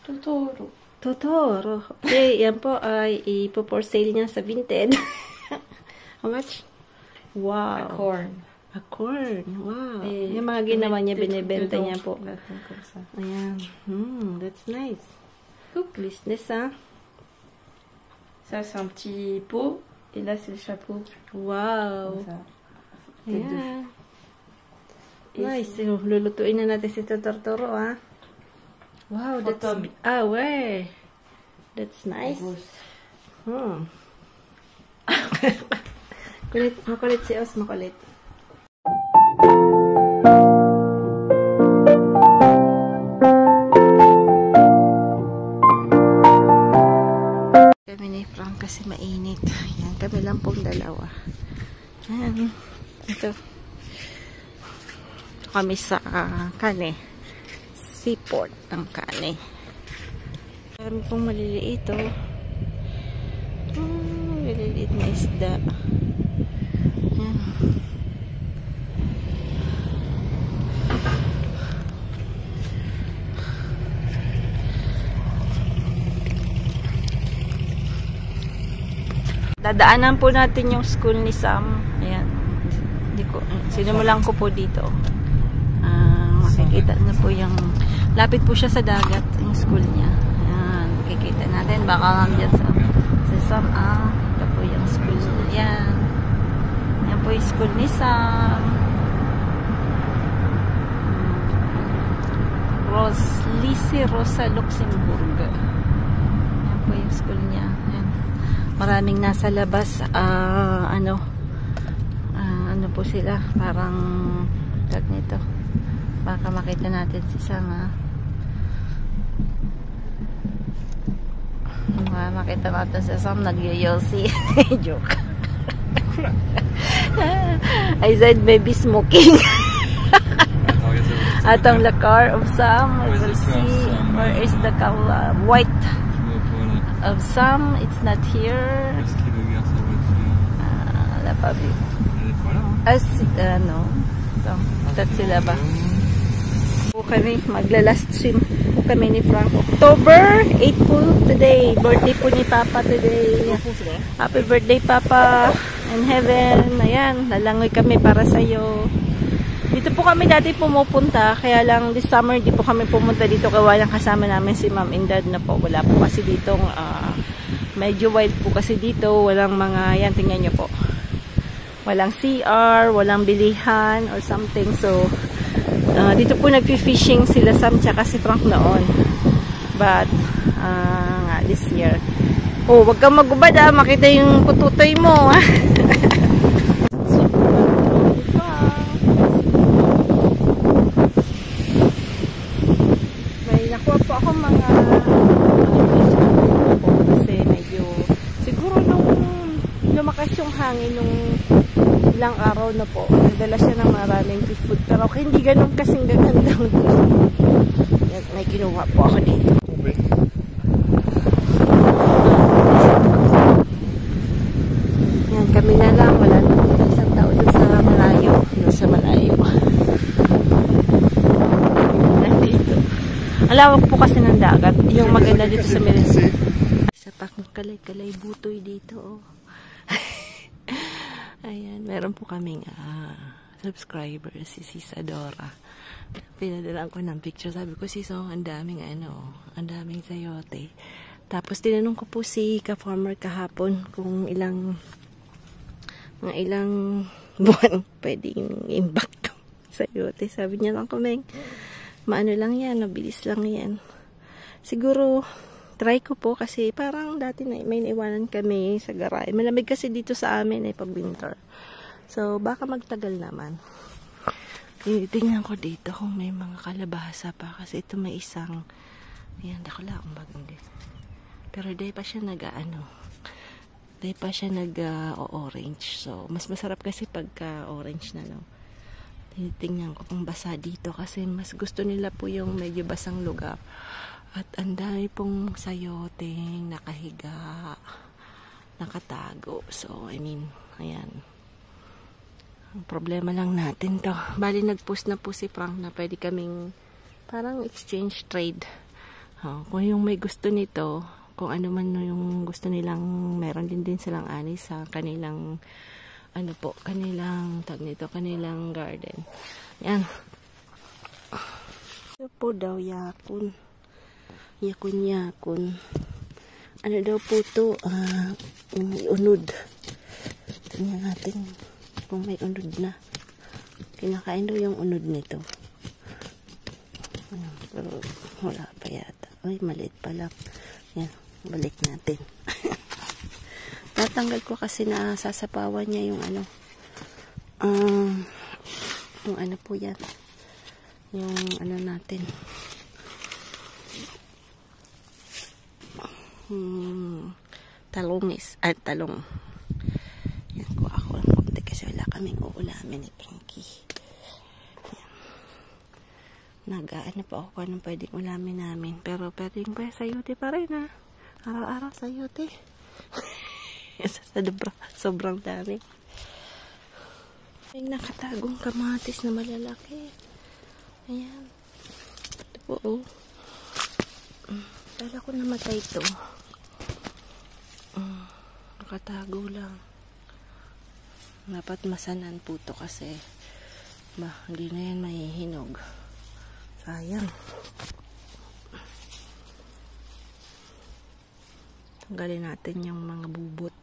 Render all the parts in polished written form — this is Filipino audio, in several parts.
Totoro. Totoro. Okay, yan po ay ipo-for sale niya sa Vinted. How much? Wow. A corn. A corn. Wow. Yung mga ginawa niya, binibenta niya po. Ayan. That's nice. Coupe. Business, hein? Ça, c'est un petit pot. Et là, c'est le chapeau. Wow. Ça. Ayan. Nice. Lulutuin na natin si Totoro, ha? Wow, that's... where? That's nice. Makulit si Os, makulit. Kami ni Frank kasi mainit. Yan, kami lang pong dalawa. Yan. Ito kami sa Kane. Seaport ng Kane. Meron pong maliliit ito. Maliliit na isda. Yan. Dadaanan po natin yung school ni Sam. Ayan. Sinimulan ko po dito. Makikita na po yung lapit po siya sa dagat yung school niya. Ayan. Makikita natin. Baka nandiyan sa Sam. Ito po yung school niya. Ayan. Yan po yung school ni Sam. Lycée Rosa Luxembourg. Yan po yung school niya. Ayan. Maraming nasa labas. Ano po sila. Parang tag nito. Baka makita natin si Sam, ha. Makita natin si Sam. Nag-yoyosi. Joke. I said maybe smoking. Atong the car of Sam. We will see where is the white of Sam. It's not here. La pabi. No. Tat sila ba? Kami magla-last swim po kami ni Frank. October 8 po today. Birthday po ni Papa today. Happy birthday, Papa. In heaven. Ayan, lalangoy kami para sa'yo. Dito po kami dati pumupunta. Kaya lang this summer di po kami pumunta dito. Kaya walang kasama namin si Mom and Dad na po. Wala po kasi ditong medyo wild po kasi dito. Walang mga, yan, tingnan nyo po. Walang CR, walang bilihan or something. So, dito po nagpi-fishing sila Sam tsaka si Frank noon. But, this year. Oh, wag kang magubad, makita yung pututoy mo. May nakuha po ako mga kasi medyo siguro nung lumakas yung hangin nung ilang araw na po. Nagdala siya ng maraming food. Pero hindi ganun kasing gagandang may kinuha po ako dito. Yan, kami na lang. Wala na po isang tao dun sa malayo. Doon sa malayo. Nandito. Alawak po kasi ng dagat. Yung maganda dito sa Merense. Isa pa kong kalay-kalay butoy dito. Oh. Ayan, meron po kaming subscriber, si Isadora. Pinadalaan ko ng picture. Sabi ko, Sisong, ang daming sayote. Tapos, tinanong ko po si ka-farmer kahapon kung mga ilang buwan pwedeng imbak sayote. Sabi niya lang, Kumeng, maano lang yan, mabilis lang yan. Siguro, try ko po kasi parang dati na may naiwanan kami sa garay. Malamig kasi dito sa amin pag winter. So, baka magtagal naman. Tingnan ko dito kung may mga kalabasa pa kasi ito may isang ayan, dakla akong bagong dito. Pero day pa siya orange. So, mas masarap kasi pagka orange na lang. Tingnan ko kung basa dito kasi mas gusto nila po yung medyo basang lugar. At ang dami pong sayoteng nakahiga, nakatago. So, I mean, ayan. Ang problema lang natin to. Bali, nag-post na po si Frank na pwede kaming parang exchange trade. Kung yung may gusto nito, kung ano man yung gusto nilang, meron din silang ani sa kanilang kanilang garden. Yan. Ito po daw yakun. Yakun. Ano daw po ito? May unod. Tingnan natin kung may unod na. Kinakain daw yung unod nito. Pero wala pa yata. Ay, maliit pa lang. Yan, balik natin. Tatanggal ko kasi na sasapawan niya yung po yan. Yung natin. Talong. Yan, kuha ako ng konti kasi wala kaming uulamin ni Pinky. Nag-aano pa ako kung anong pwedeng ulamin namin. Pero pwedeng pa sayote pa rin Araw-araw sayote. Sobrang dami. May nakatagong kamatis na malalaki. Ayan. Ito po Kala ko namatay ito. Nakatago lang. Dapat masanan po ito kasi hindi na yan mahihinog. Sayang. Tanggalin natin yung mga bubot.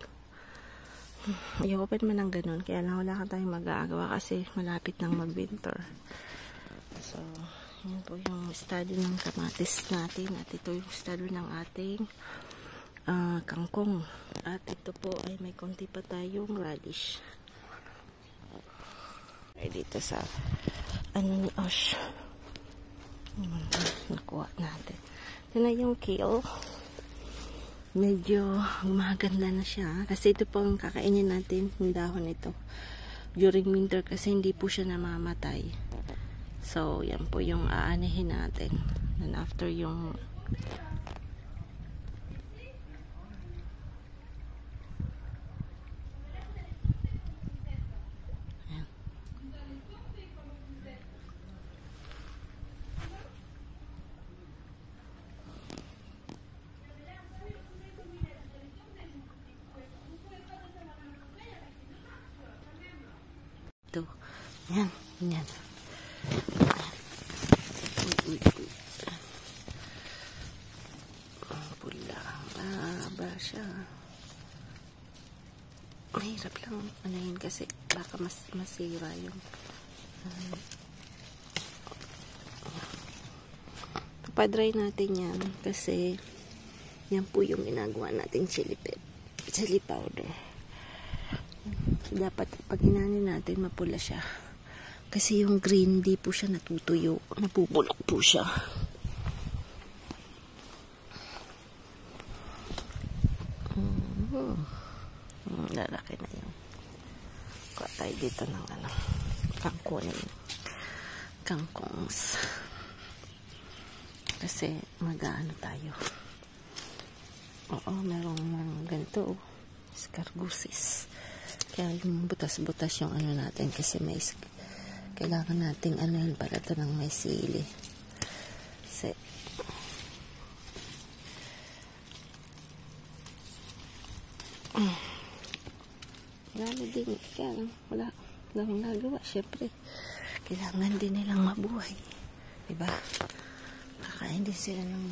Ayoko pa naman ng ganun. Kaya lang wala ka tayong mag-aagawa kasi malapit nang mag-winter. So, yun po yung estado ng kamatis natin. At ito yung estado ng ating kangkong. At ito po ay may konti pa tayong radish. Ay dito sa ni Osh. Nakuha natin. Ito na yung kale. Medyo maganda na siya. Kasi ito po ang kakainin natin, yung dahon nito. During winter kasi hindi po siya namamatay. So, yan po yung aanihin natin. And after yung ito. Yan. Pula. Ba siya. Mahirap lang anayin kasi baka masira yung papadry natin yan kasi yan po yung ginagawa natin chili powder. Dapat pag inanin natin mapula siya kasi yung green di po siya natutuyo, napupulok po siya. Lalaki na yun. Kuha tayo dito ng kangkongs kasi mag-aano tayo. Merong ganito scargusis. Kaya yung butas-butas yung natin kasi may kailangan nating yun para ito ng may sili. Kasi marami din. Kaya wala lang nagawa. Siyempre, kailangan din nilang mabuhay. Diba? Kakain din sila ng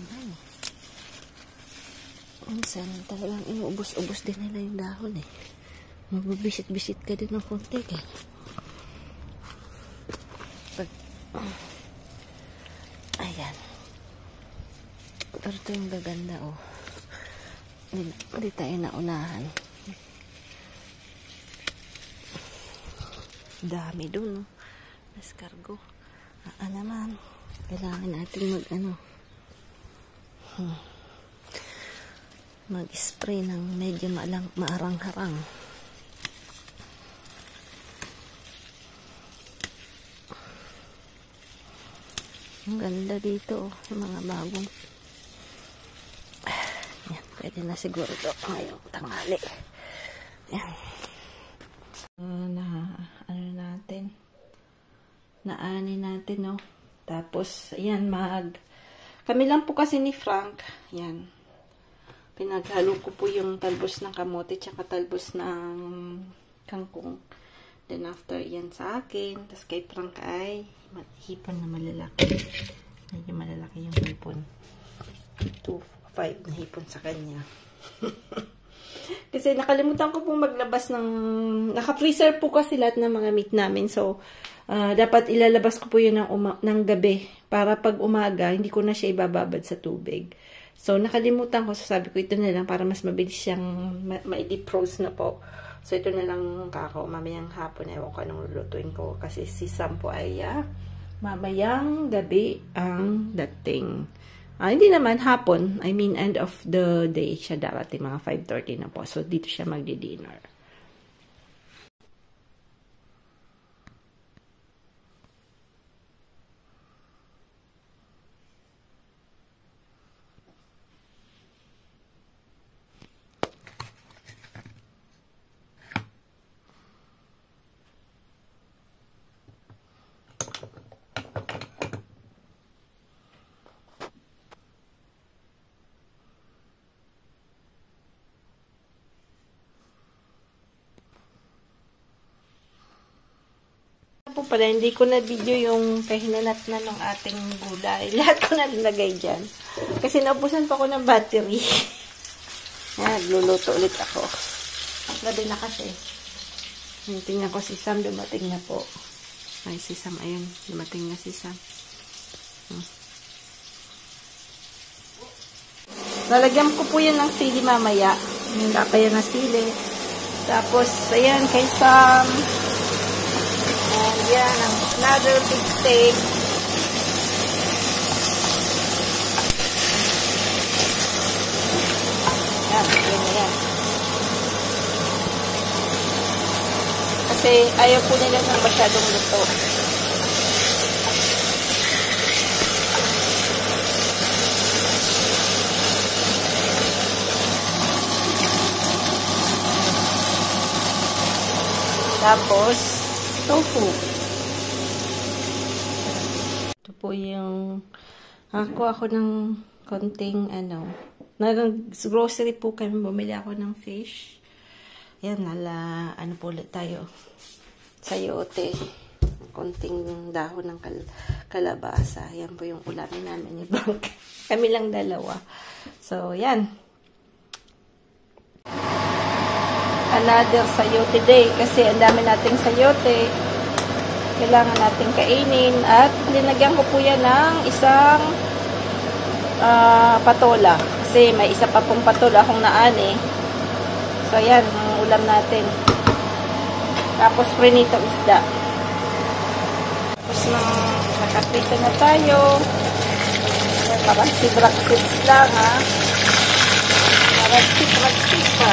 minsan talagang inuubos-ubos din nila yung dahon magbibisit-bisit ka din ng konti ayan, pero ito yung gaganda hindi tayo naunahan, dami dun naskargo naman kailangan natin mag-spray ng medyo maarang-harang. Ang ganda dito, yung mga bagong yan, pwede na siguro ito ngayong tanghali. Yan. Naani natin, tapos, ayan, Kami lang po kasi ni Frank. Yan. Pinaghalo ko po yung talbos ng kamote tsaka talbos ng kangkong. Then after, yan sa akin. Tapos kay Frank ay hipon na malalaki. Medyo malalaki yung hipon. 2-5 na hipon sa kanya. Kasi nakalimutan ko pong maglabas ng... Naka-freezer po kasi lahat ng mga meat namin. So, dapat ilalabas ko po yun ng gabi. Para pag umaga, hindi ko na siya ibababad sa tubig. So, nakalimutan ko. So, sabi ko ito na lang para mas mabilis siyang ma-defrost na po. So, ito na lang kako. Mamayang hapon, ewan ko anong lulutuin ko. Kasi si Sam po ay mamayang gabi ang dating. Hindi naman hapon. I mean, end of the day siya darating. Mga 5:30 na po. So, dito siya magdi-dinner. Po pala, hindi ko na video yung kahinanat na ng ating gulay. Lahat ko na nilagay dyan. Kasi naubusan pa ako ng battery. Luluto ulit ako. Gabi na kasi. Tingnan ko si Sam, dumating na po. Ay, si Sam, ayun. Dumating na si Sam. Lalagyan ko po yun ng sili mamaya. Yung lapay na sili. Tapos, ayan, kay Sam. Yan, another big steak. Yan. Kasi ayaw po nila ng masyadong luto. Tapos, tofu. Ito po yung ako ng konting grocery po kami, bumili ako ng fish. Yan, ano po ulit tayo, sayote, konting dahon ng kalabasa. Yan po yung ulamin namin ni Frank. Kami lang dalawa. So, yan. Another sayote day kasi ang dami nating sayote. Kailangan nating kainin at linagyan ko po yan ng isang patola. Kasi may isa pa pong patola akong naani. So, yan ang ulam natin. Tapos, prinito isda. Tapos, nakaprito na tayo. Parang sibrak-sibs lang, ha? Parang sibrak-sibs pa.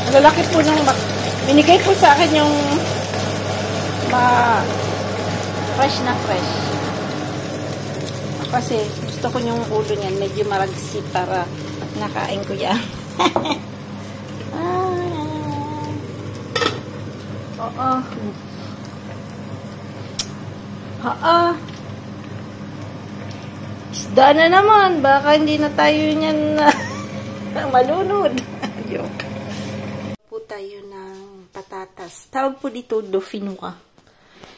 Lalaki po nung binigay po sa akin yung fresh na fresh. Kasi gusto ko yung ulo niyan medyo maragsi para nakain ko yan. Isda na naman. Baka hindi na tayo niyan malunod. Joke. Tayo ng patatas. Tawag po dito dauphinoise.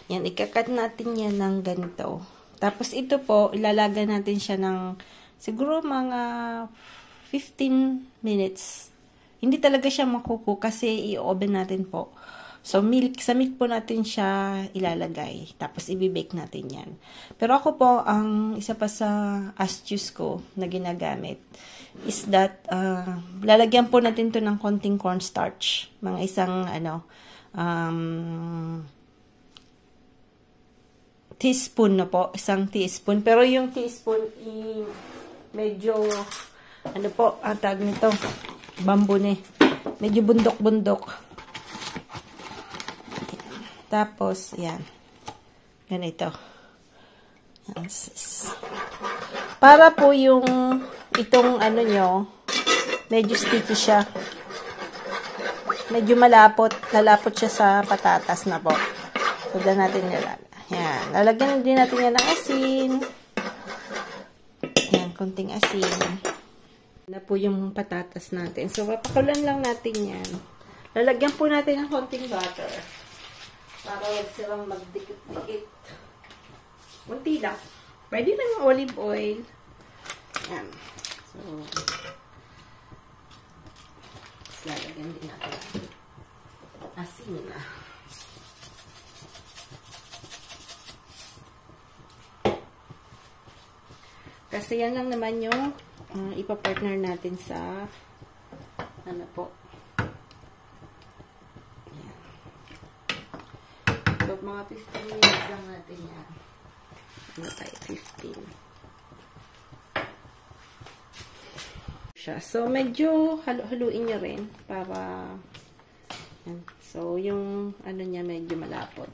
Yan, ikakat natin yan ng ganito. Tapos ito po, ilalagay natin siya ng siguro mga 15 minutes. Hindi talaga siya makuko kasi i-oven natin po. So, sa milk po natin siya ilalagay. Tapos, i-bake natin yan. Pero ako po, ang isa pa sa astuce ko na ginagamit is that, lalagyan po natin to ng konting cornstarch. Mga isang, teaspoon na po. Isang teaspoon. Pero yung teaspoon, medyo, ang tag nito, bambune. Medyo bundok-bundok. Tapos, yan. Ganito. Yan. Para po yung itong ano nyo, medyo sticky siya. Medyo malapot siya sa patatas na po. So, dyan natin nilagay. Yan. Lalagyan din natin yan ng asin. Yan, konting asin. Na po yung patatas natin. So, papakulan lang natin yan. Lalagyan po natin ng konting butter. Para wag silang magdikit-dikit. Kunti lang. Pwede lang olive oil. Yan. So, lalagyan din natin asin na. Kasi yan lang naman yung ipapartner natin sa ano po. Yan. So, mga 15 minutes lang natin yan. Ano tayo? 15. So, medyo haluin nyo rin para yan. So, yung ano niya medyo malapot.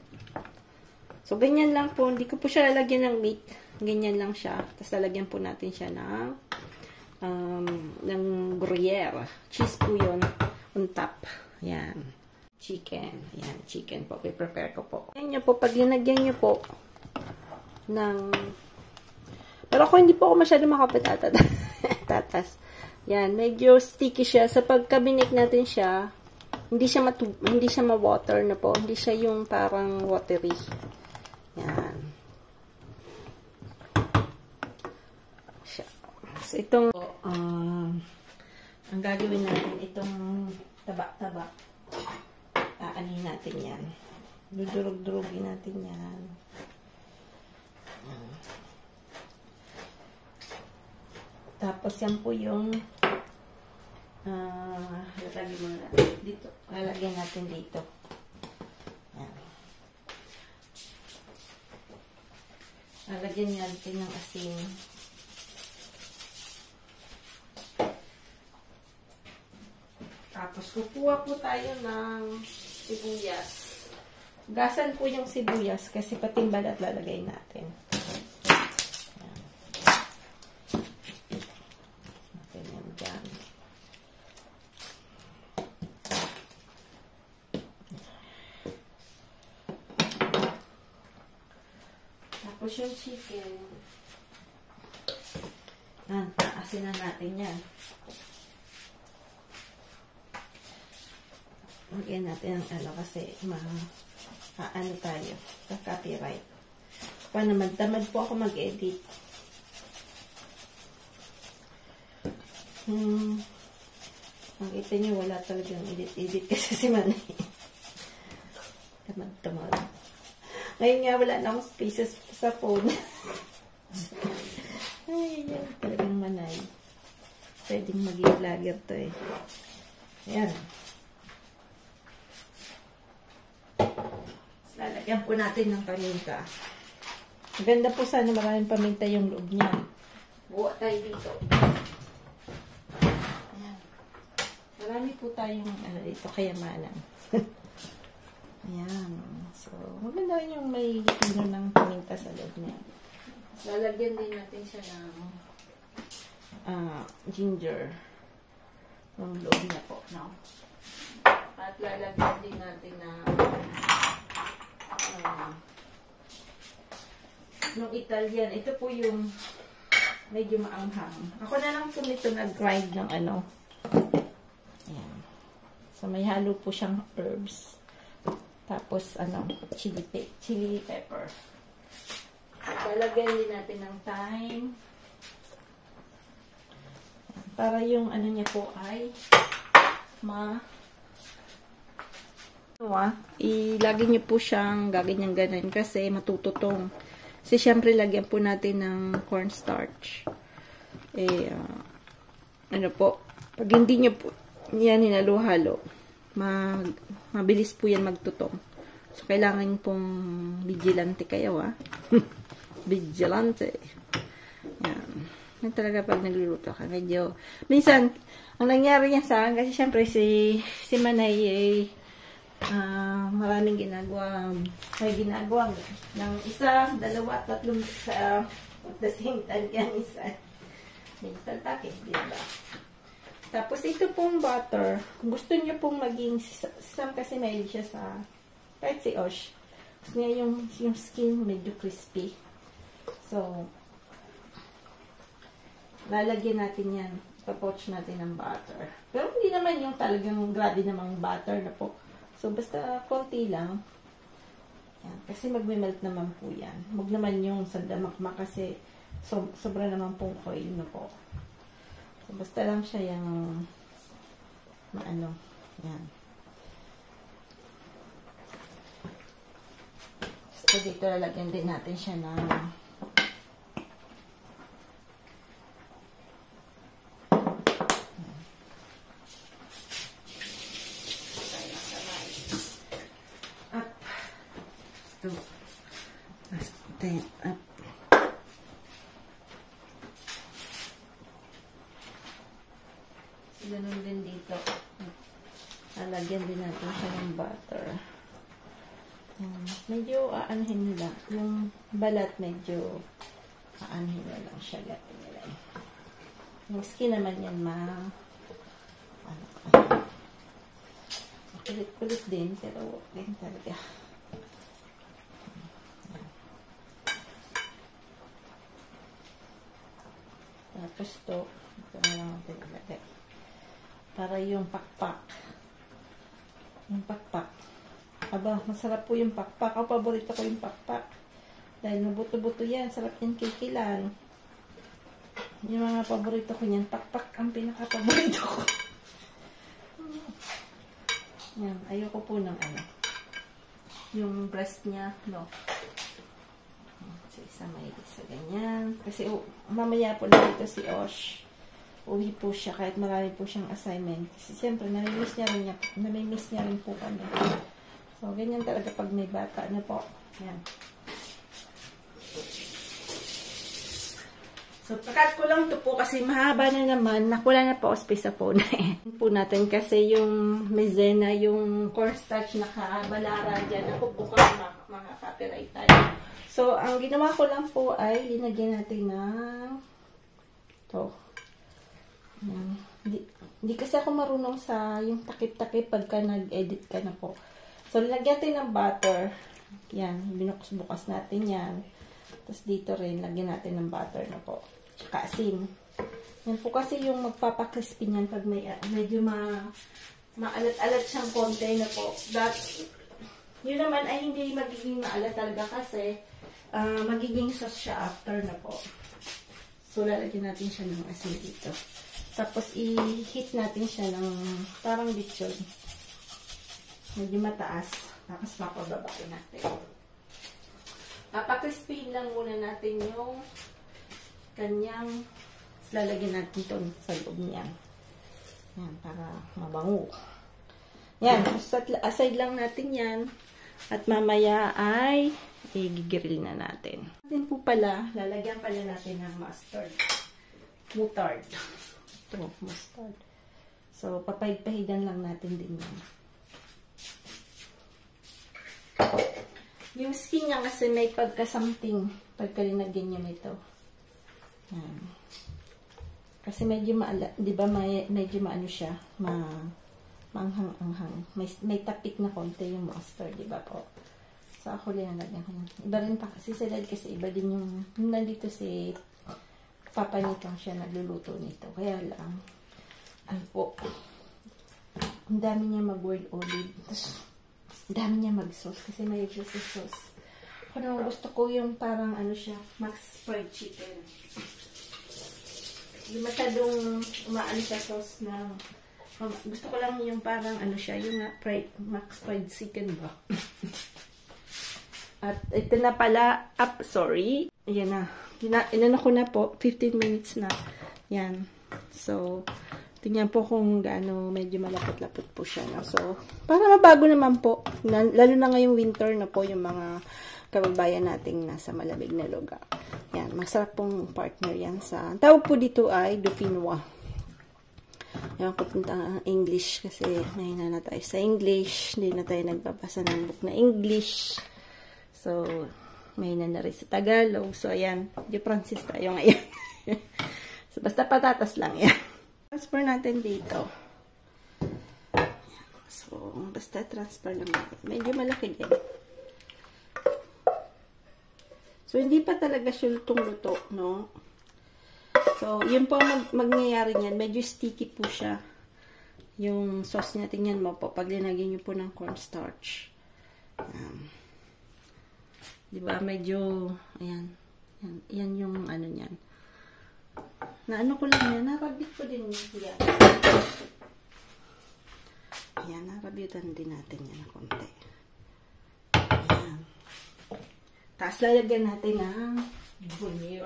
So, ganyan lang po. Hindi ko po siya lalagyan ng meat. Ganyan lang siya. Tapos, lalagyan po natin siya ng Gruyere. Cheese po yun. On top. Yan. Chicken. Yan. Chicken po. I-prepare ko po. Yan nyo po. Pag linagyan nyo po ng pero ako hindi po ako masyado makapatatas. Yan, medyo sticky siya. Sa pagka-bake natin siya, hindi siya ma-water na po. Hindi siya yung parang watery. Yan. Siya. So, itong ang gagawin natin, itong taba-taba. Aanin natin yan. Dudurog-durugin natin yan. Yan. Tapos, yan po yung lalagyan natin dito. Yan. Lalagyan natin ng asin. Tapos, kukuha po tayo ng sibuyas. Gasan po yung sibuyas kasi pating balat lalagay natin. Tapos yung chicken, aasinan natin yan. Lagyan natin ang ano kasi ano tayo, copyright. Paano tamad po ako mag-edit. Makita nyo, wala talagang edit kasi si Manay. Tamad. Ngayon nga, wala na akong spaces sa phone. Ay, yan. Talagang Manay. Pwedeng maging vlogger to eh. Ayan. Lalagyan po natin ng paminta. Maganda po sana maraming paminta yung loob niya. Buwa tayo dito. Ayan. Marami po tayong dito kayamanan. Ayan. So, maganda yung may pino ng paminta sa loob niya. Lalagyan din natin siya ng ginger. Ng loob niya po, no? At lalagyan din natin ng ng Italian. Ito po yung medyo maanghang. Ako na lang po nito nag-grind ng ano. Ayan. So, may halo po siyang herbs. Tapos, chili pepper. Lalagyan din natin ng thyme. Para yung ano niya po ay ilagay niyo po siyang gaganyan-ganan kasi matututong. Kasi syempre lagyan po natin ng cornstarch. Ano po, pag hindi niyo po yan hinalo-halo, mabilis po yan magtutong. So, kailangan pong vigilante kayo, Vigilante. Yan. Yan talaga pag nagluluto ka. Medyo, minsan, ang nangyari niya sa akin, kasi syempre si Manay maraming ginagawa. May ginagawa ng isa, dalawa, tatlong sa the same time. Kaya minsan, Mental takis, diba? Tapos, ito pong butter. Kung gusto niyo pong maging, si Sam kasi mahilig siya sa, kahit si Osh, gusto niya yung skin medyo crispy. So, lalagyan natin yan. Papoach natin ng butter. Pero hindi naman yung talagang grabe namang butter na po. So, basta konti lang. Yan. Kasi magme-melt naman po yan. Huwag naman yung sandamakmak kasi sobra naman pong oil na po. So, basta lang siya yung maano. Yan. So, dito lalagyan din natin siya ng up. So, ganun din dito. Lalagyan din natin siya ng butter. Medyo aanhin nila. Yung balat medyo aanhin na lang siya. Yung skin naman yan kulit-kulit din, pero din talaga. Tapos ito na lang natin ilagay. Para yung pakpak. Yung pakpak. Aba, masarap po yung pakpak. Ang paborito ko yung pakpak. Dahil mabuto-buto yan. Sarap yan kikilan. Yung mga paborito ko yan. Pakpak ang pinaka-paborito ko. Yan. Ayoko po ng ano. Yung breast niya. No. So, isa may isa ganyan. Kasi mamaya po na dito si Osh. Uwi po siya kahit marami po siyang assignment. Kasi siyempre, namimiss niya rin po kami. So, ganyan talaga pag may bata na po. Yan. So, pakat ko lang ito po kasi mahaba na naman. Nakula na po space sa phone. po natin kasi yung maizena, yung cornstarch nakabalara dyan. Ako po ka mga copyright tayo. So, ang ginawa ko lang po ay linagyan natin ng ito. Hindi kasi ako marunong sa yung takip-takip pagka nag-edit ka na po. So, lagyan natin ng butter. Yan, binukas-bukas natin yan. Tapos dito rin, lagyan natin ng butter na po. Tsaka asin. Yan po kasi yung magpapakrispy niyan pag may, medyo maalat-alat siyang konti na po. Yun naman ay hindi magiging maalat talaga kasi magiging sauce siya after na po. So, lalagyan natin siya ng asin dito. Tapos, i-heat natin siya ng parang lechon. Medyo mataas. Tapos, mapababain natin. Papakrispin lang muna natin yung kanyang lalagyan natin ito sa loob niya. Yan, para mabango. Yan, aside lang natin yan. At mamaya ay i-grill na natin. Natin po pala, lalagyan pala natin ng mustard. Mustard. Ito, mustard. So, papahid-pahidan lang natin din yan. Yung skin niya kasi may pagka-something pagka linagyan niya nito. Yan. Kasi medyo maalat, di ba medyo maano siya, maanghang-anghang. May tapik na konti yung mustard, di ba po? So, ako linalagyan ko yan. Iba rin pa kasi sila kasi iba din yung nandito si Papa nito siya nagluluto nito. Kaya lang, ano po, ang dami niya mag-boiled olive. Tapos, ang dami niya mag-sauce kasi may siya sa sauce. Ako naman gusto ko yung parang ano siya, Max Fried Chicken. Yung masyadong umaano siya sauce na gusto ko lang yung parang ano siya, yung Max Fried Chicken ba? At ito na pala, sorry. Ayan na. Inano ko na po, 15 minutes na. Yan. So, tingnan po kung gaano medyo malapot-lapot po siya. No? So, para mabago naman po. Lalo na ngayong winter na po yung mga kababayan nating nasa malamig na lugar. Yan. Masarap pong partner yan sa... Tawag po dito ay Dauphinois. Yan ko punta ang English kasi mahina na tayo sa English. Hindi na tayo nagbabasa ng book na English. So, may na rin sa Tagalog. So, ayan. Di Francis tayo ngayon. So, basta patatas lang yan. Transfer natin dito. So, basta transfer lang natin. Medyo malaki din. So, hindi pa talaga siya lutong-luto, no? So, yun po ang mangyayari niyan. Medyo sticky po siya. Yung sauce niya, tingnan mo po, pag linagyan nyo po ng cornstarch. Diba? Medyo, ayan. Yan yung ano niyan. Naano ko lang yan. Narabit ko din yan. Ayan, narabitan din natin yan na konti. Ayan. Tapos lalagyan natin ng veneer.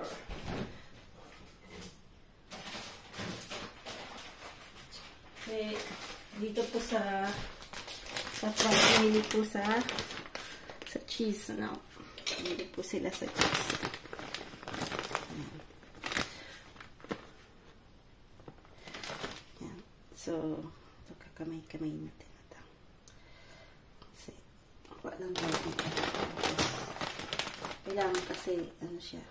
Okay, dito po sa pamili po sa cheese, no? Pamili po sila sa cheese. Ayan. Ayan. So, ito kakamay-kamay natin ito. Kasi, walang gawin. Kailangan kasi, ano siya,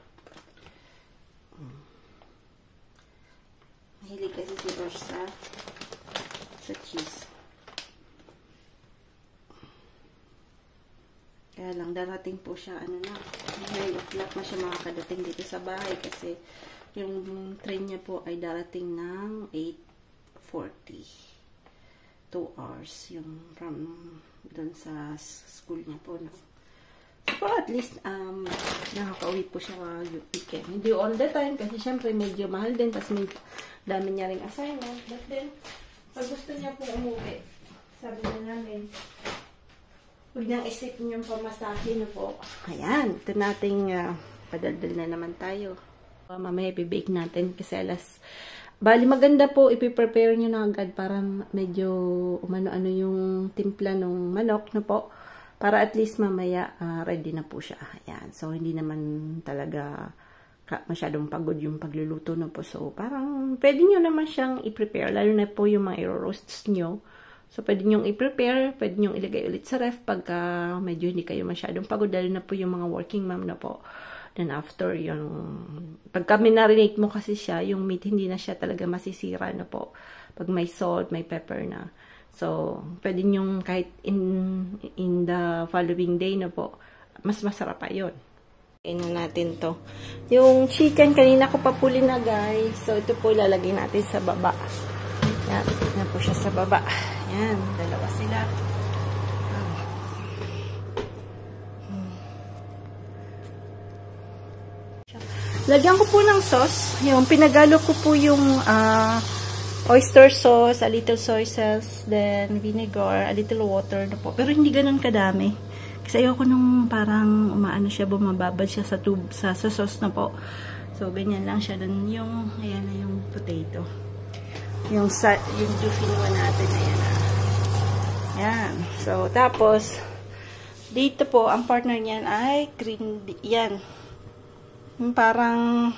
mahilig kasi si Orsa sa cheese. Kaya lang, darating po siya, ano na, 9 o'clock na siya makakadating dito sa bahay kasi yung train niya po ay darating ng 8:40. 2 hours yung from doon sa school niya po, no? So, at least, nakaka-uwi po siya weekend. Hindi all the time kasi syempre medyo mahal din tapos may dami niya ring assignment. But then, pag gusto niya po umuwi, sabi na namin, huwag niyang isipin yung pamasahe na po. Ayan, ito nating padaldal na naman tayo. Mamaya bibake natin kasi bali maganda po, ipiprepare nyo na agad para medyo umano-ano yung timpla ng manok na po. Para at least mamaya ready na po siya. Ayan, so hindi naman talaga masyadong pagod yung pagluluto na po. So, parang pwede nyo naman siyang i-prepare. Lalo na po yung mga i-roasts nyo. So, pwede nyo i-prepare. Pwede nyo ilagay ulit sa ref pagka medyo hindi kayo masyadong pagod. Lalo na po yung mga working mom na po. Then after yung pagka minarinate mo kasi siya, yung meat hindi na siya talaga masisira na po. Pag may salt, may pepper na. So, pwede nyo kahit in the following day na po, mas masarap pa yun. Kainin natin to. Yung chicken, kanina ko pa po linagay. So, ito po ilalagay natin sa baba. Yan. Yan po siya sa baba. Yan. Dalawa sila. Lagyan ko po ng sauce. Yung pinagalo ko po yung oyster sauce, a little soy sauce, then vinegar, a little water na po. Pero hindi ganun kadami. Kasi ayoko nung parang umaano siya, bumababad siya sa tube, sa sauce na po. So, ganyan lang siya. Then, yung, ayan na yung potato. Yung dauphinoise natin, ayan na. Ayan. So, tapos, dito po, ang partner niyan ay green, yan. Yung parang,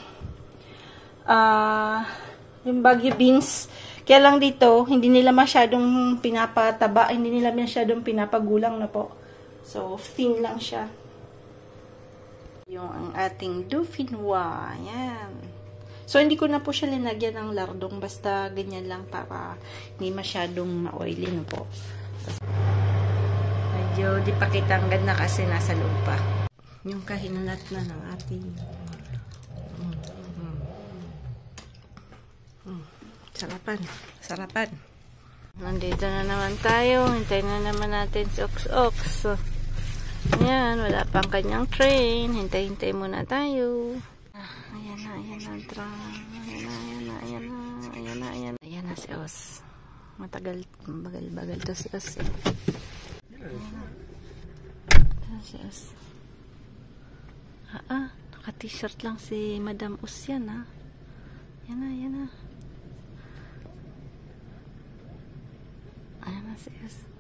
yung Baguio beans. Kaya lang dito, hindi nila masyadong pinapataba, hindi nila masyadong pinapagulang na po. So, thin lang siya. Yung ang ating dauphinoise. Ayan. So, hindi ko na po siya linagyan ng lardong. Basta ganyan lang para hindi masyadong ma-oily na po. Medyo di pa kitang ganda kasi nasa loob pa. Yung kahinalat na ng ating sarapan. Sarapan. Nandito na naman tayo. Hintayin na naman natin si Ox. Ayan, wala pang kanyang train. Hintay-hintay muna tayo. Ayan na, ayan na. Ayan na si Os. Matagal, bagal to si Os. Ayan si Os. Naka-t-shirt lang si Madam Os yan, ha. Ayan na. Ayan na si Os.